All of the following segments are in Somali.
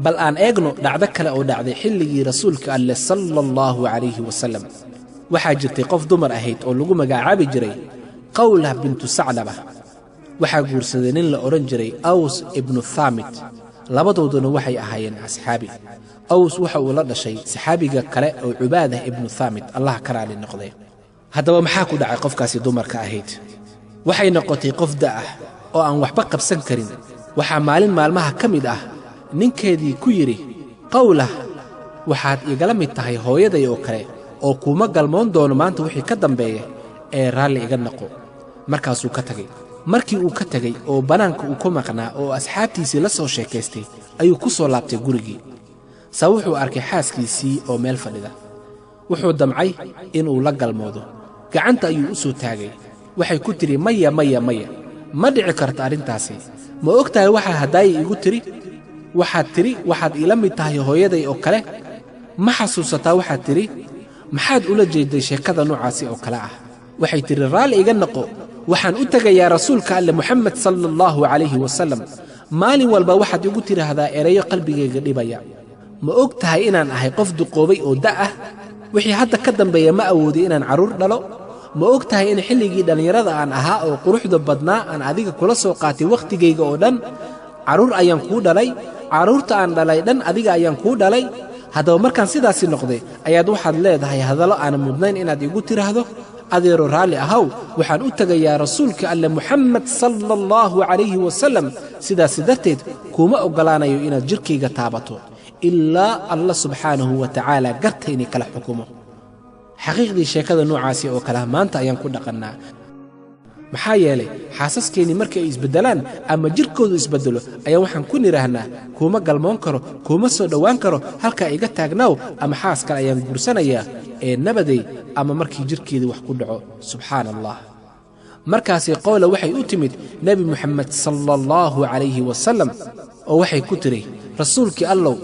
bal aan eegno dhacdo kale oo dhacday xilligii rasuulka alle sallallahu calayhi wasallam waxaa jirtay qof dumar ahayd oo lagu magacaabi jiray qawlah bintu saclaba waxaa guursaday nin la odhan jiray aws ibnu thaamit labadooduna waxay ahaayeen asxaabi aws waxa uu la dhashay saxaabiga kale oo cubaadah ibnu thaamit allah ka raali noqday haddaba maxaa ku dhacay qofkaasi dumarka ahayd waxay noqotay qof da'ah oo aan waxba qabsan karin waxaa maalin maalmaha ka mid ah ninkeedii ku yidhi qawlah waxaad igala mid tahay hooyaday oo kale oo kuma galmoon doono maanta wixii ka dambeeya ee raalli iga noqo markaasuu ka tagay markii uu ka tagay oo bannaanka uu ku maqnaa oo asxaabtiisii la soo sheekaystay ayuu ku soo laabtay gurigii saa wuxuu arkay xaaskiisii oo meel fadhida wuxuu damcay inuu la galmoodo gacanta ayuu u soo taagay waxay ku tidhi maya maya maya ma dhici karto arrintaasi ma og tahay waxaa haddaaya iigu tidhi waxaad tidhi waxaad iila mid tahay hooyaday oo kale ma xasuusataa waxaad tidhi maxaad ula jeedday sheekada noocaasi oo kale ah waxay tidhi raalli iga noqo waxaan u tegayaa rasuulka alle muxamed sala allahu calayhi wasallam maalin walba waxaad igu tidhaahdaa erayo qalbigayga dhibaya ma og tahay inaan ahay qof duqoobay oo da' ah wixii hadda ka dambeeya ma awoodi inaan carruur dhalo ma og tahay in xilligii dhallinyarada aan ahaa oo quruxda badnaa aan adiga kula soo qaatay wakhtigayga oo dhan carruur ayaan kuu dhalay carruurta aan dhalay dhan adiga ayaan kuu dhalay haddaba markaan sidaasi noqday ayaad waxaad leedahay hadallo aanan mudnayn inaad igu tidhaahdo adeero raalli ahaw waxaan u tegayaa rasuulka alle muxamed sala allahu calayhi wasallam sidaasi darteed kuuma oggolaanayo inaad jidhkayga taabato ilaa allah subxaanahu wa tacaala gartayni kala xukumo xaqiiqdii sheekada noocaasi oo kaleha maanta ayaan ku dhaqannaa maxaa yeelay xaasaskeenii markii ay isbeddelaan ama jidhkoodu isbeddelo ayaan waxaan ku nidhaahnaa kuuma galmoon karo kuuma soo dhowaan karo halkaa iga taagnaaw ama xaas kale ayaan guursanayaa ee nabaday ama markii jidhkeedii wax ku dhaco subxaana allah markaasi qowla waxay u timid nebi moxamed sala allahu calayhi wasallam oo waxay ku tidhi rasuulkii allow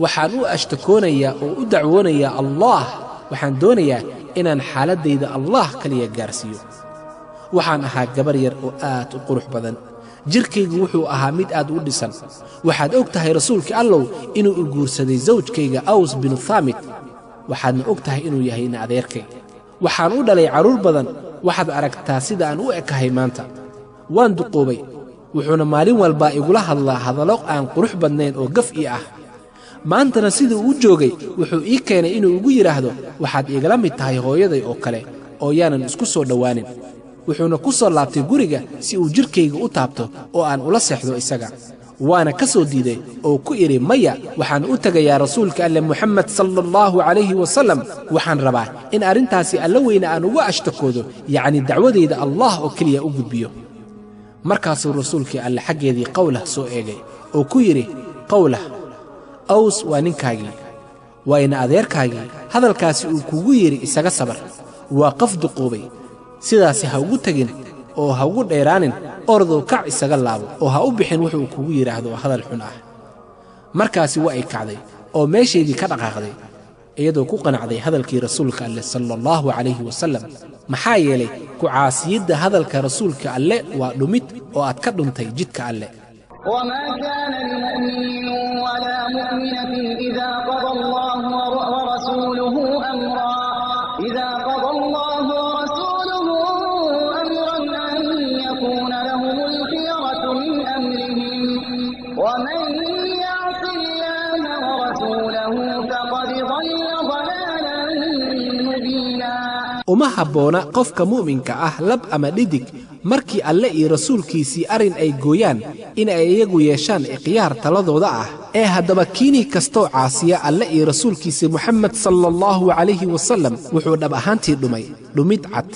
waxaan u ashtakoonayaa oo u dacwoonayaa allaah waxaan doonayaa inaan xaaladdayda allah kaliya gaarsiiyo waxaan ahaa gabar yar oo aad u qurux badan jidhkaygu wuxuu ahaa mid aad u dhisan waxaad og tahay rasuulkii allow inuu i guursaday sawjkayga aws binu thaamit waxaadna og tahay inuu yahay ina adeerkay waxaan u dhalay carruur badan waxaad aragtaa sida aan u ekahay maanta waan duqoobay wuxuuna maalin walbaa igula hadlaa hadallo aan qurux badnayn oo gaf ii ah maantana siduu u joogay wuxuu ii keenay inuu igu yidhaahdo waxaad igala mid tahay hooyaday oo kale oo yaanan isku soo dhowaanin wuxuuna ku soo laabtay guriga si uu jidhkayga u taabto oo aan ula seexdo isaga waana ka soo diiday oo ku idhi maya waxaan u tegayaa rasuulka alle muxamed sala allahu calayhi wasallam waxaan rabaa in arrintaasi alla weyne aan uga ashtakoodo yacni dacwadayda allah oo keliya u gudbiyo markaasuu rasuulkii alle xaggeedii qawlah soo eegay oo ku yidhi qawlah aws waa ninkaagii waa ina adeerkaagii hadalkaasi uu kugu yidhi isaga sabar waa qof duquubay sidaasi ha ugu tegin oo ha ugu dheeraanin ordow kac isaga laabo oo ha u bixin wuxuu kugu yidhaahdo hadal xun ah markaasi waa ay kacday oo meeshaydii ka dhaqaaqday iyadoo ku qanacday hadalkii rasuulka alle sala allahu calayhi wasallam maxaa yeelay ku caasiyidda hadalka rasuulka alle waa dhumid oo aad ka dhuntay jidka alle وما كان لمؤمن ولا مؤمنة إذا قضى الله ورسوله أمرا أن يكون لهم الخيرة من أمرهم ومن يعص الله ورسوله فقد ضل ضلالا مبينا uma habboona qofka mu'minka ah lab ama dhidig markii alle iyo rasuulkiisii arrin ay gooyaan in ay iyagu yeeshaan ikhyaar taladooda ah ee haddaba kiinii kastoo caasiya alle iyo rasuulkiisii moxamed sala allahu calayhi wasallam wuxuu dhab ahaantii dhumid cad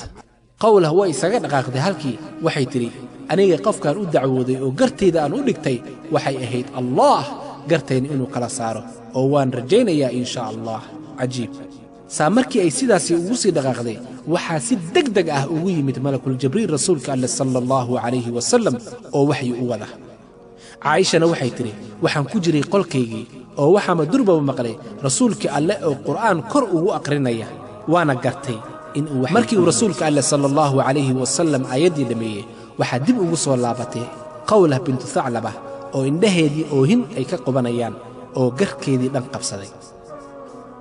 qawlah way isaga dhaqaaqday halkii waxay tidhi aniga qofkaan u dacwooday oo gartayda aan u dhigtay waxay ahayd allaah gartayna inuu kala saaro oo waan rajaynayaa in shaa allah cajiib saa markii ay sidaasi ugu sii dhaqaaqday waxaa si degdeg ah ugu yimid malakul jibriil rasuulka alle sala allahu calayhi wasallam oo waxyi u wada caa'ishana waxay tidhi waxaan ku jiray qolkaygii oo waxaama durbaba maqlay rasuulkii alle oo qur'aan kor ugu aqrinaya waana gartay markii uu rasuulka alle sala allahu calayhi wasallam aayaddii dhammeeyey waxaa dib ugu soo laabatay qawlah bintu thaclaba oo indhaheedii oohin ay ka qubanayaan oo garkeedii dhan qabsaday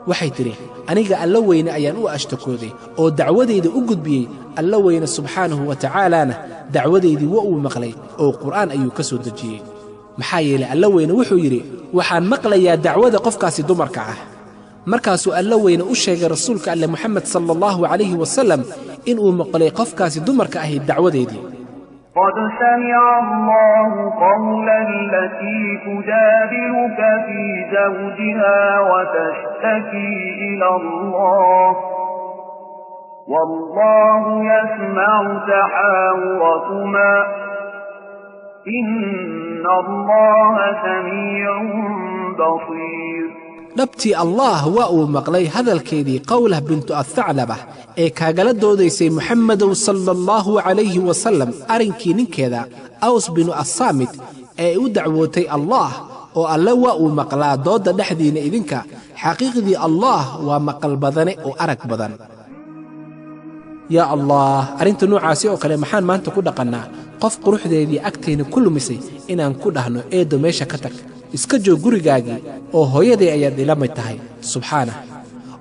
waxay tidhi aniga alla weyne ayaan u ashtakooday oo dacwadeyda u gudbiyey alla weyne subxaanahu wa tacaalaana dacwadeydii waa uu maqlay oo qur'aan ayuu ka soo dejiyey maxaa yeelay alla weyne wuxuu yidhi waxaan maqlayaa dacwada qofkaasi dumarka ah markaasuu alla weyne u sheegay rasuulka alle moxamed sala allahu calayhi wasalam inuu maqlay qofkaasi dumarka ahayd dacwadeedii قد سمع الله قول التي تجادلك في زوجها وتشتكي إلى الله والله يسمع تحاوركما إن الله سميع بصير dhabtii allah waa uu maqlay hadalkeedii qawlah bintu athaclabah ee kaagala doodaysay moxamedow sala allahu calayhi wasalam arrinkii ninkeeda aws binu assaamit ee u dacwootay allaah oo alle waa uu maqlaa doodda dhexdiinna idinka xaqiiqdii allaah waa maqal badane oo arag badan yaa allah arrinta noocaasi oo kale maxaan maanta ku dhaqannaa qof quruxdeedii agtayna ku lumisay inaan ku dhahno eeddo meesha ka tag iska joog gurigaagii oo hooyaday ayaad ila mid tahay subxaanah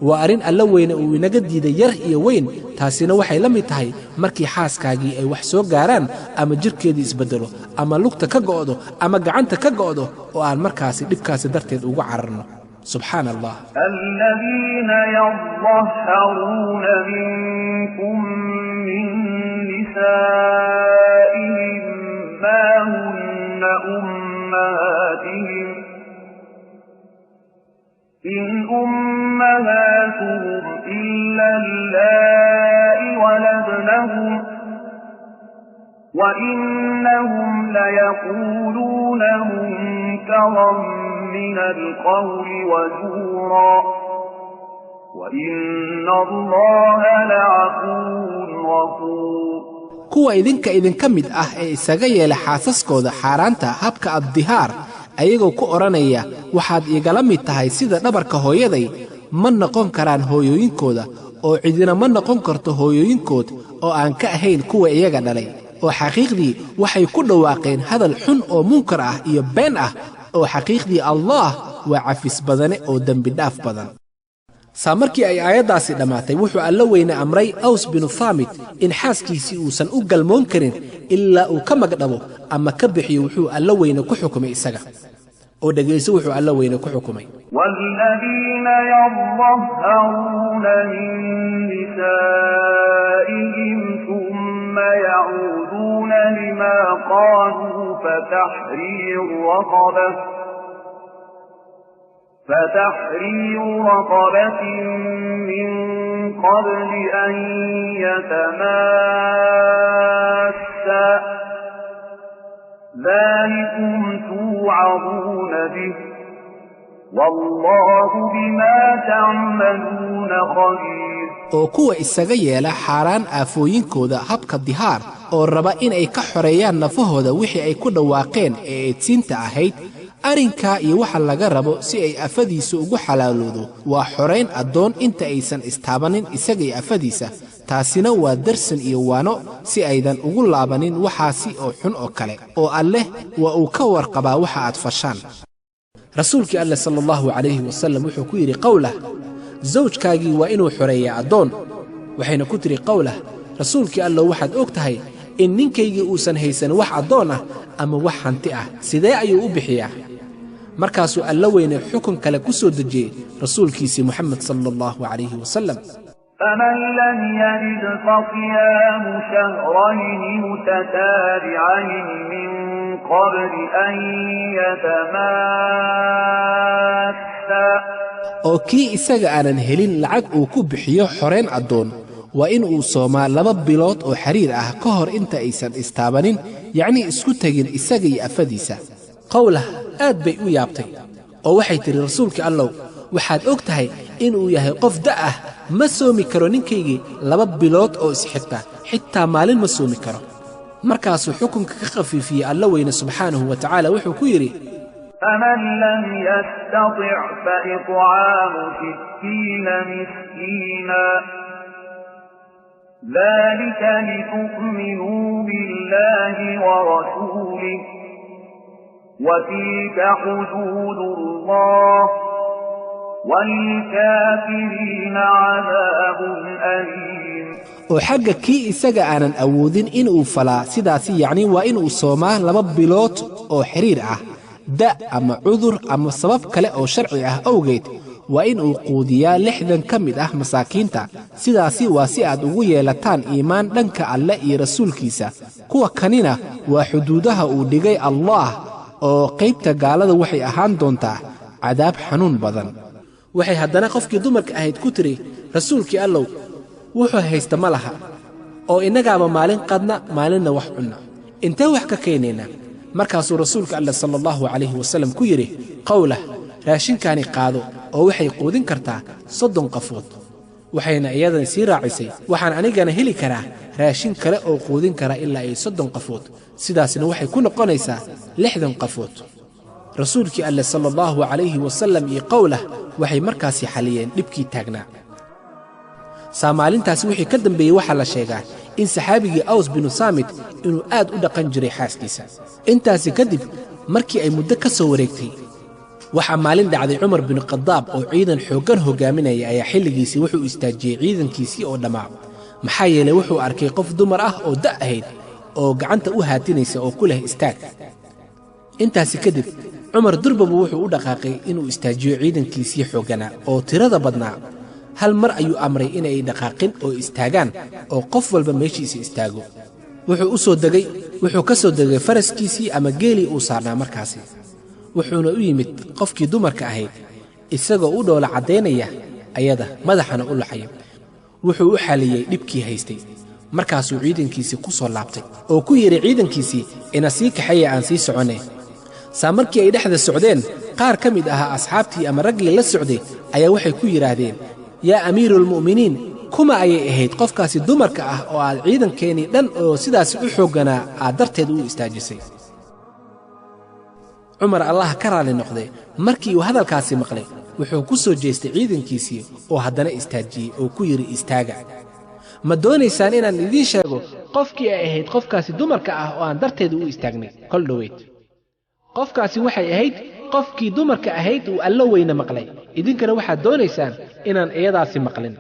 waa arrin alla weyne uu inaga diiday yar iyo weyn taasina waxay la mid tahay markii xaaskaagii ay wax soo gaaraan ama jirhkeedii isbeddelo ama lugta ka go'do ama gacanta ka go'do oo aan markaasi dhibkaasi darteed ugu cararno سبحان الله الذين يظهرون منكم من نسائهم ما هن أمهاتهم إن أمهاتهم إلا اللائي ولدنهم وإنهم ليقولون منكرا من القول وزورا وإن الله لعفو غفور kuwa idinka mid ah ee isaga yeela xaasaskooda xaaraanta habka addihaar ayagoo ku oranaya waxaad igala mid tahay sida dhabarka hooyaday ma noqon karaan hooyooyinkooda oo cidina ma noqon karto hooyooyinkood oo aan ka ahayn kuwa iyaga dhalay oo xaqiiqdii waxay ku dhawaaqeen hadal xun oo munkar ah iyo been ah oo xaqiiqdii allah waa cafis badane oo dembi dhaaf badan markii ay aayaddaasi dhammaatay wuxuu alla weyne amray aws binu thaamit in xaaskiisii uusan u galmoon karin ilaa uu ka magdhabo ama ka bixiyo wuxuu alla weyne ku xukumay isaga oo dhegayso wuxuu alla weyne ku xukumay والذين يظهرون من نسائهم ثم يعودون لما قالوا فتحرير رقبة من قبل أن يتماسا ذلكم توعظون به والله بما تعملون خبير oo kuwa isaga yeela xaaraan aafooyinkooda habka dihaar oo raba inay ka xoreeyaan nafahooda wixii ay ku dhawaaqeen ee eedsiinta ahayd arrinkaa iyo waxa laga rabo si ay afadiisa ugu xalaaloodo waa xorayn addoon inta aysan istaabanin isagay afadiisa taasina waa darsan iyo waano si aydan ugu laabanin waxaasi oo xun oo kale oo alleh waa uu ka warqabaa waxa aad fashaan rasuulkii alleh sala allahu calayhi wasallam wuxuu ku yidhi qowlah zawjkaagii waa inuu xoreeyaa addoon waxayna ku tidhi qowlah rasuulkii allow waxaad og tahay in ninkaygii uusan haysan wax addoon ah ama wax hanti ah sidee ayuu u bixiyaa markaasuu alla weyne xukun kale ku soo dejiyey rasuulkiisii moxamed sala allahu calayhi wasalam فمن لم يجد فصيام شهرين متتابعين من قبل أن يتماسا oo kii isaga aanan helin lacag uu ku bixiyo xorayn addoon waa in uu soomaa 2 bilood oo xiriir ah ka hor inta aysan istaabanin yacnii isku tegin isaga iyo afadiisa qowlah aad bay u yaabtay oo waxay tidhi rasuulkii allow waxaad og tahay inuu yahay qof da' ah ma soomi karo ninkaygii 2 bilood oo isxigta xitaa maalin ma soomi karo markaasuu xukunka ka khafiifiyey alla weyne subxaanahu wa tacaala wuxuu ku yidhi فمن لم يستطع فإطعام 60 مسكينا ذلك لتؤمنوا بالله ورسوله وتلك حدود الله والكافرين عذاب أليم oo xagga kii isaga aanan awoodin inuu falaa sidaasi yacni waa inuu soomaa 2 bilood oo xiriir ah da ama cudur ama sabab kale oo sharci ah awgeed waa inuu quudiyaa 60 ka mid ah masaakiinta sidaasi waa si aad ugu yeelataan iimaan dhanka alle iyo rasuulkiisa kuwa kanina waa xuduudaha uu dhigay Allah oo qaybta gaalada waxay ahaan doontaa cadaab xanuun badan waxay haddana qofkii dumarka ahayd ku tiri rasuulkii allow wuxuu haysta ma laha oo innagaaba maalin qadna maalinna wax cunna intee wax ka keenayna markaasuu rasuulka alle sallallahu alayhi wasallam ku yiri qawla raashinkaani qaado oo waxay quudin kartaa 30 qafood waxayna iyadan sii raacisay waxaan anigana heli karaa raashin kale oo quudin kara ilaa ay 30 qafood sidaasna waxay ku noqonaysaa 60 qafood rasuulkii alle sallallahu alayhi wasallam iyo qawla waxay markaasi xaliyeen dhibkii taagnaa Soomaalintaasi wixii ka dambeeyay waxa la sheegaa in saxaabigii Aws bin Saamit inuu aad u dhaqan jiray xaaskiisa intaasi kadib markii ay muddo ka soo wareegtay waxa maalin dhacday Umar bin Khadaab oo ciidan xooggan hogaaminaya ayaa xilligiisii wuxuu istaajiyay ciidankiisii oo dhamaa maxaa yeelay wuxuu arkay qof dumar ah oo da' ahayd oo gacanta u haatinaysa oo ku leh istaag intaasi kadib Umar durbabu wuxuu u dhaqaaqay inuu istaajiyo ciidankiisii xoogganaa oo tirada badnaa hal mar ayuu amray inay dhaqaaqin oo istaagaan oo qof walba meeshiisa istaago wuxuu ka soo degay faraskiisii ama geelii uu saarnaa markaasi wuxuuna u yimid qofkii dumarka ahayd isagoo u dhoola cadeynaya ayada madaxana u laxay wuxuu u xaliyay dhibkii haystay markaasuu ciidankiisii ku soo laabtay oo ku yiri ciidankiisii ina sii kaxaya aan sii soconay saamarkii ay dhexda socdeen qaar ka mid ah asxaabtii ama raggii la socday ayaa waxay ku yiraahdeen yaa amiirul mu'miniin kuma ayay ahayd qofkaasi dumarka ah oo aad ciidankeeni dhan oo sidaas u xoogganaa aad darteed u istaajisay Umar Allah ka raali noqday markii uu hadalkaasi maqlay wuxuu ku soo jeestay ciidankiisii oo haddana istaajiyay oo ku yiri istaaga ma doonaysaan inaan idiin sheego qofkii ay ahayd qofkaasi dumarka ah oo aan darteed u istaagnay kol dhaweyd qofkaasi waxay ahayd qofkii dumarka ahayd uu alla weyna maqlay idinkana waxaad doonaysaan inaan iyadaasi maqlin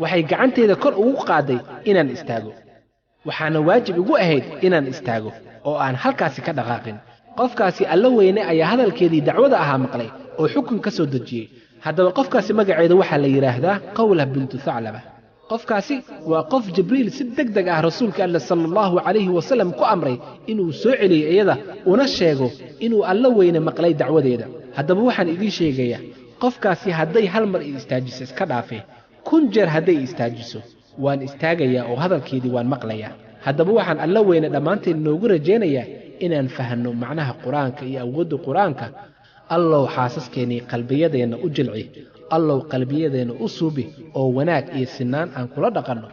waxay gacanteeda kor ugu qaaday inaan istaago waxaana waajib igu ahayd inaan istaago oo aan halkaasi ka dhaqaaqin qofkaasi alla weyne ayaa hadalkeedii dacwada ahaa maqlay oo xukun ka soo dejiyay haddaba qofkaasi magaceeda waxaa la yiraahdaa qawla bintu thaclaba qofkaasi waa qof jibriil si degdeg ah rasuulka alla sallallahu alayhi wasallam ku amray inuu soo celiyo iyada una sheego inuu alla weyne maqlay dacwadeeda haddaba waxaan idin sheegayaa qofkaasi hadday hal mar istaajiso iska dhaafay 1000 jeer hadday istaajiso waan istaagayaa oo hadalkeedii waan maqlayaa haddaba waxaan alla weyne dhammaanteen noogu rajaynayaa inaan fahanno macnaha quraanka iyo awoodda quraanka allow xaasaskeennii qalbiyadeenna u jilci allow qalbiyadeenna u suubi oo wanaag iyo sinaan aan kula dhaqanno